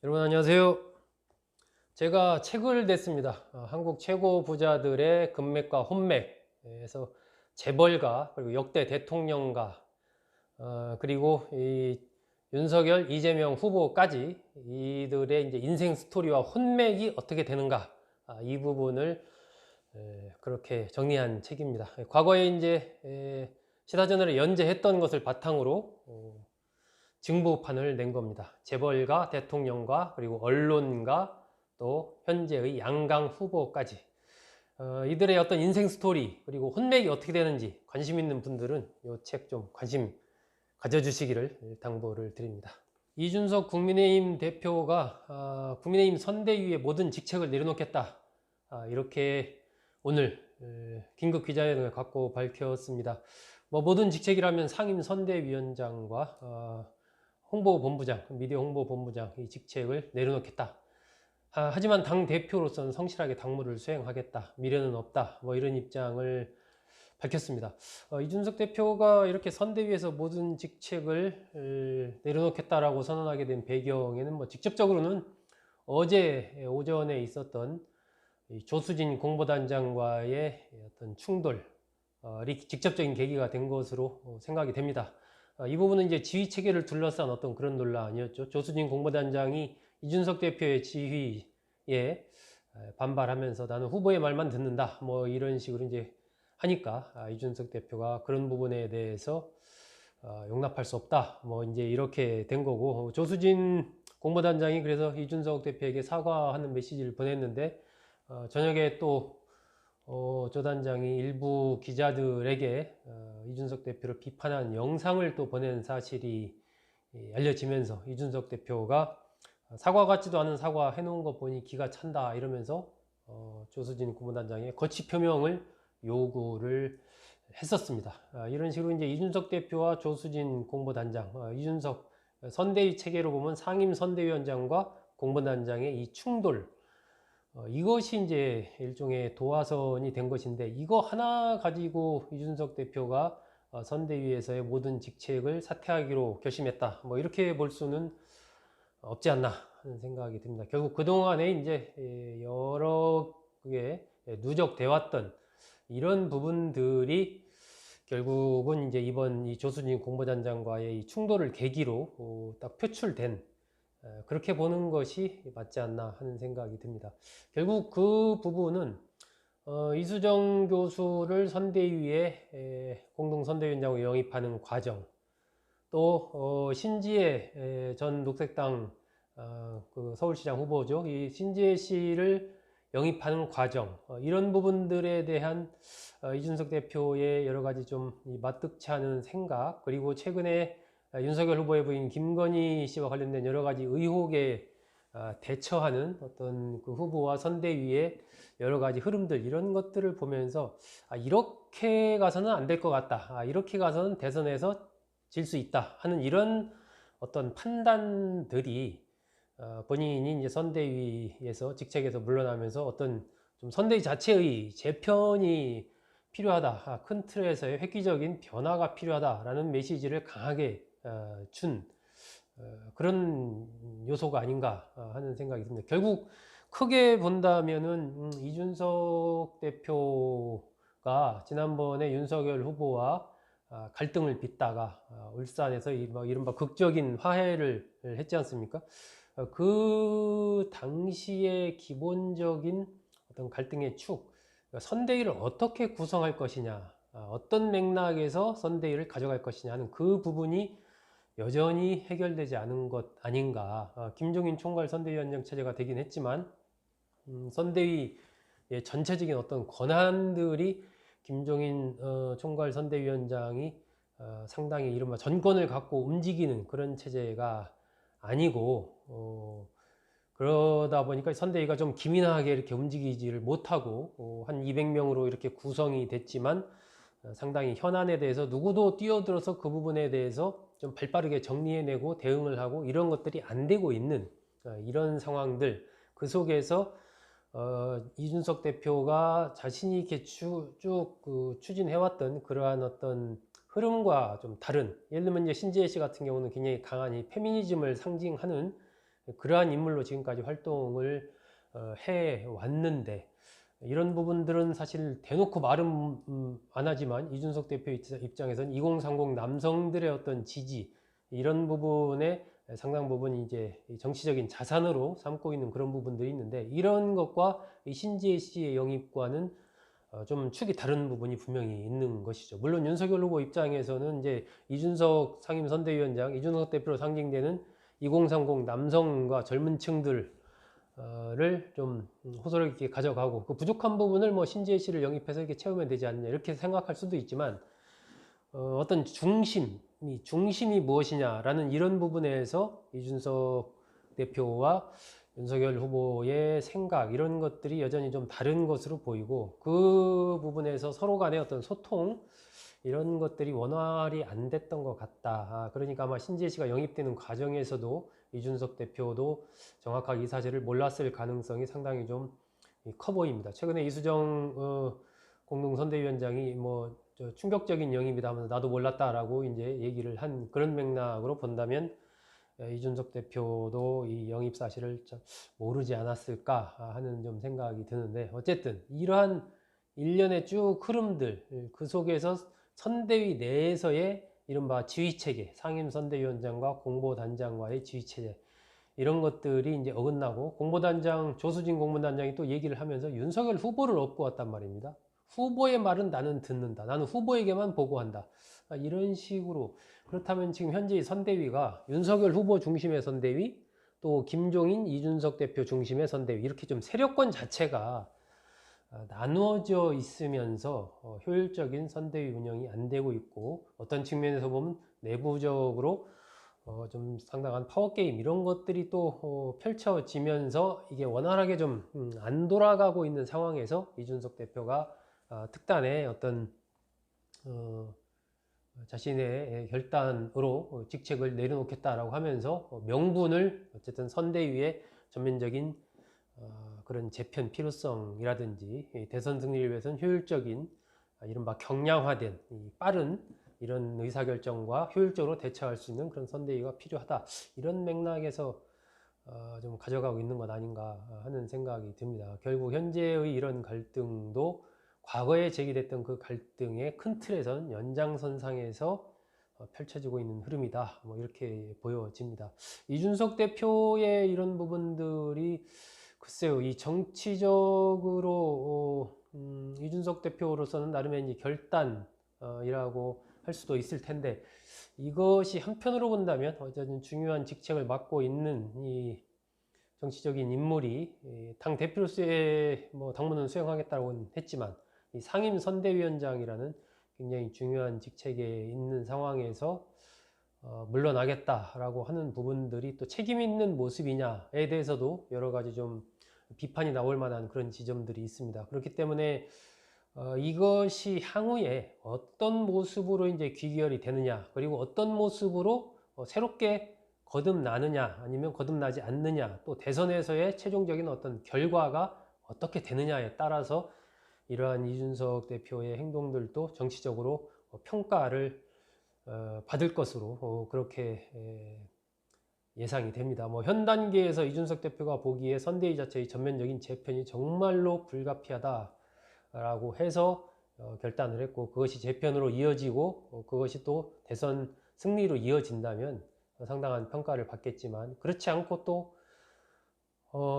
여러분 안녕하세요. 제가 책을 냈습니다. 한국 최고 부자들의 금맥과 혼맥에서 재벌가 그리고 역대 대통령가 그리고 이 윤석열, 이재명 후보까지 이들의 이제 인생 스토리와 혼맥이 어떻게 되는가, 이 부분을 그렇게 정리한 책입니다. 과거에 이제 시사저널에 연재했던 것을 바탕으로 증보판을 낸 겁니다. 재벌가, 대통령가, 그리고 언론가, 또 현재의 양강 후보까지 이들의 어떤 인생 스토리 그리고 혼맥이 어떻게 되는지 관심 있는 분들은 이 책 좀 관심 가져주시기를 당부를 드립니다. 이준석 국민의힘 대표가 국민의힘 선대위의 모든 직책을 내려놓겠다, 이렇게 오늘 긴급 기자회견을 갖고 밝혔습니다. 모든 직책이라면 상임 선대위원장과 홍보본부장, 미디어 홍보본부장 이 직책을 내려놓겠다. 하지만 당 대표로서는 성실하게 당무를 수행하겠다. 미래는 없다. 이런 입장을 밝혔습니다. 이준석 대표가 이렇게 선대위에서 모든 직책을 내려놓겠다라고 선언하게 된 배경에는 직접적으로는 어제 오전에 있었던 조수진 공보단장과의 어떤 충돌이 직접적인 계기가 된 것으로 생각이 됩니다. 이 부분은 이제 지휘 체계를 둘러싼 어떤 그런 논란이었죠. 조수진 공보단장이 이준석 대표의 지휘에 반발하면서 나는 후보의 말만 듣는다, 이런 식으로 이제 하니까 이준석 대표가 그런 부분에 대해서 용납할 수 없다, 이제 이렇게 된 거고, 조수진 공보단장이 그래서 이준석 대표에게 사과하는 메시지를 보냈는데 저녁에 또 조 단장이 일부 기자들에게 이준석 대표를 비판한 영상을 또 보낸 사실이 알려지면서 이준석 대표가 사과 같지도 않은 사과 해놓은 거 보니 기가 찬다 이러면서 조수진 고문단장의 거취 표명을 요구를 했었습니다. 이런 식으로 이제 이준석 대표와 조수진 공보단장, 이준석 선대위 체계로 보면 상임 선대위원장과 공보단장의 이 충돌, 이것이 이제 일종의 도화선이 된 것인데, 이거 하나 가지고 이준석 대표가 선대위에서의 모든 직책을 사퇴하기로 결심했다, 이렇게 볼 수는 없지 않나 하는 생각이 듭니다. 결국 그동안에 이제 여러 개 누적돼 왔던 이런 부분들이 결국은 이제 이번 이 조수진 공보단장과의 이 충돌을 계기로 딱 표출된, 그렇게 보는 것이 맞지 않나 하는 생각이 듭니다. 결국 그 부분은 이수정 교수를 선대위에 공동선대위원장으로 영입하는 과정, 또 신지혜 전 녹색당 그 서울시장 후보죠. 이 신지혜 씨를 영입하는 과정, 이런 부분들에 대한 이준석 대표의 여러 가지 좀 마뜩치 않은 생각, 그리고 최근에 윤석열 후보의 부인 김건희 씨와 관련된 여러 가지 의혹에 대처하는 어떤 그 후보와 선대위의 여러 가지 흐름들, 이런 것들을 보면서 이렇게 가서는 안 될 것 같다, 이렇게 가서는 대선에서 질 수 있다 하는 이런 어떤 판단들이 본인이 이제 선대위에서 직책에서 물러나면서 어떤 좀 선대위 자체의 재편이 필요하다, 큰 틀에서의 획기적인 변화가 필요하다라는 메시지를 강하게 준 그런 요소가 아닌가 하는 생각이 듭니다. 결국 크게 본다면은 이준석 대표가 지난번에 윤석열 후보와 갈등을 빚다가 울산에서 이른바 극적인 화해를 했지 않습니까? 그 당시의 기본적인 어떤 갈등의 축, 선대위를 어떻게 구성할 것이냐, 어떤 맥락에서 선대위를 가져갈 것이냐 하는 그 부분이 여전히 해결되지 않은 것 아닌가. 김종인 총괄 선대위원장 체제가 되긴 했지만 선대위의 전체적인 어떤 권한들이 김종인 총괄 선대위원장이 상당히 이른바 전권을 갖고 움직이는 그런 체제가 아니고, 그러다 보니까 선대위가 좀 기민하게 이렇게 움직이지를 못하고 한 200명으로 이렇게 구성이 됐지만 상당히 현안에 대해서 누구도 뛰어들어서 그 부분에 대해서 좀 발빠르게 정리해내고 대응을 하고 이런 것들이 안 되고 있는 이런 상황들, 그 속에서 이준석 대표가 자신이 이렇게 쭉 추진해왔던 그러한 어떤 흐름과 좀 다른, 예를 들면 이제 신지혜 씨 같은 경우는 굉장히 강한 이 페미니즘을 상징하는 그러한 인물로 지금까지 활동을 해 왔는데, 이런 부분들은 사실 대놓고 말은 안 하지만 이준석 대표 입장에서는 2030 남성들의 어떤 지지, 이런 부분에 상당 부분 이제 정치적인 자산으로 삼고 있는 그런 부분들이 있는데, 이런 것과 이 신지혜 씨의 영입과는 좀 축이 다른 부분이 분명히 있는 것이죠. 물론 윤석열 후보 입장에서는 이제 이준석 상임선대위원장, 이준석 대표로 상징되는 2030 남성과 젊은 층들을 좀 호소력 있게 가져가고, 그 부족한 부분을 뭐 신지혜 씨를 영입해서 이렇게 채우면 되지 않느냐, 이렇게 생각할 수도 있지만, 어떤 중심이 무엇이냐라는 이런 부분에서 이준석 대표와 윤석열 후보의 생각, 이런 것들이 여전히 좀 다른 것으로 보이고, 그 부분에서 서로 간의 어떤 소통, 이런 것들이 원활히 안 됐던 것 같다. 그러니까 아마 신지혜 씨가 영입되는 과정에서도 이준석 대표도 정확하게 이 사실을 몰랐을 가능성이 상당히 좀 커 보입니다. 최근에 이수정 공동선대위원장이 뭐 충격적인 영입이다 하면서 나도 몰랐다라고 이제 얘기를 한 그런 맥락으로 본다면, 이준석 대표도 이 영입 사실을 모르지 않았을까 하는 좀 생각이 드는데, 어쨌든 이러한 일련의 쭉 흐름들, 그 속에서 선대위 내에서의 이른바 지휘체계, 상임선대위원장과 공보단장과의 지휘체계, 이런 것들이 이제 어긋나고, 공보단장 조수진 공보단장이 또 얘기를 하면서 윤석열 후보를 업고 왔단 말입니다. 후보의 말은 나는 듣는다, 나는 후보에게만 보고한다, 이런 식으로. 그렇다면 지금 현재 선대위가 윤석열 후보 중심의 선대위, 또 김종인, 이준석 대표 중심의 선대위, 이렇게 좀 세력권 자체가 나누어져 있으면서 효율적인 선대위 운영이 안 되고 있고, 어떤 측면에서 보면 내부적으로 좀 상당한 파워게임, 이런 것들이 또 펼쳐지면서 이게 원활하게 좀 안 돌아가고 있는 상황에서 이준석 대표가 특단의 어떤 자신의 결단으로 직책을 내려놓겠다라고 하면서 명분을 어쨌든 선대위의 전면적인 그런 재편 필요성이라든지 대선 승리를 위해서는 효율적인, 이른바 경량화된 빠른 이런 의사결정과 효율적으로 대처할 수 있는 그런 선대위가 필요하다, 이런 맥락에서 좀 가져가고 있는 것 아닌가 하는 생각이 듭니다. 결국 현재의 이런 갈등도 과거에 제기됐던 그 갈등의 큰 틀에서는 연장선상에서 펼쳐지고 있는 흐름이다, 뭐 이렇게 보여집니다. 이준석 대표의 이런 부분들이 글쎄요, 이 정치적으로 이준석 대표로서는 나름의 이제 결단이라고 할 수도 있을 텐데, 이것이 한편으로 본다면 어쨌든 중요한 직책을 맡고 있는 이 정치적인 인물이 당 대표로서의 뭐 당무는 수행하겠다고 했지만, 이 상임 선대위원장이라는 굉장히 중요한 직책에 있는 상황에서 물러나겠다라고 하는 부분들이 또 책임 있는 모습이냐에 대해서도 여러 가지 좀 비판이 나올 만한 그런 지점들이 있습니다. 그렇기 때문에 이것이 향후에 어떤 모습으로 이제 귀결이 되느냐, 그리고 어떤 모습으로 새롭게 거듭나느냐, 아니면 거듭나지 않느냐, 또 대선에서의 최종적인 어떤 결과가 어떻게 되느냐에 따라서 이러한 이준석 대표의 행동들도 정치적으로 평가를 받을 것으로 그렇게 예상이 됩니다. 뭐 현 단계에서 이준석 대표가 보기에 선대위 자체의 전면적인 재편이 정말로 불가피하다라고 해서 결단을 했고, 그것이 재편으로 이어지고 그것이 또 대선 승리로 이어진다면 상당한 평가를 받겠지만, 그렇지 않고 또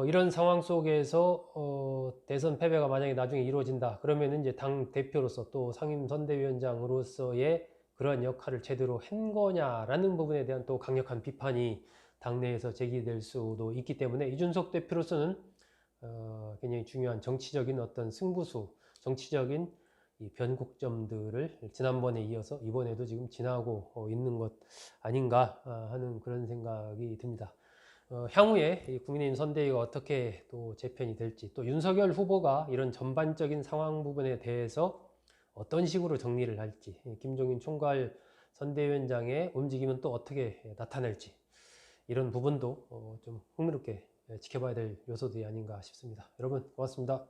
이런 상황 속에서 대선 패배가 만약에 나중에 이루어진다 그러면 이제 당 대표로서 또 상임 선대위원장으로서의 그러한 역할을 제대로 한 거냐라는 부분에 대한 또 강력한 비판이 당내에서 제기될 수도 있기 때문에, 이준석 대표로서는 굉장히 중요한 정치적인 어떤 승부수, 정치적인 이 변곡점들을 지난번에 이어서 이번에도 지금 지나고 있는 것 아닌가 하는 그런 생각이 듭니다. 향후에 이 국민의힘 선대위가 어떻게 또 재편이 될지, 또 윤석열 후보가 이런 전반적인 상황 부분에 대해서 어떤 식으로 정리를 할지, 김종인 총괄 선대위원장의 움직임은 또 어떻게 나타날지, 이런 부분도 좀 흥미롭게 지켜봐야 될 요소들이 아닌가 싶습니다. 여러분 고맙습니다.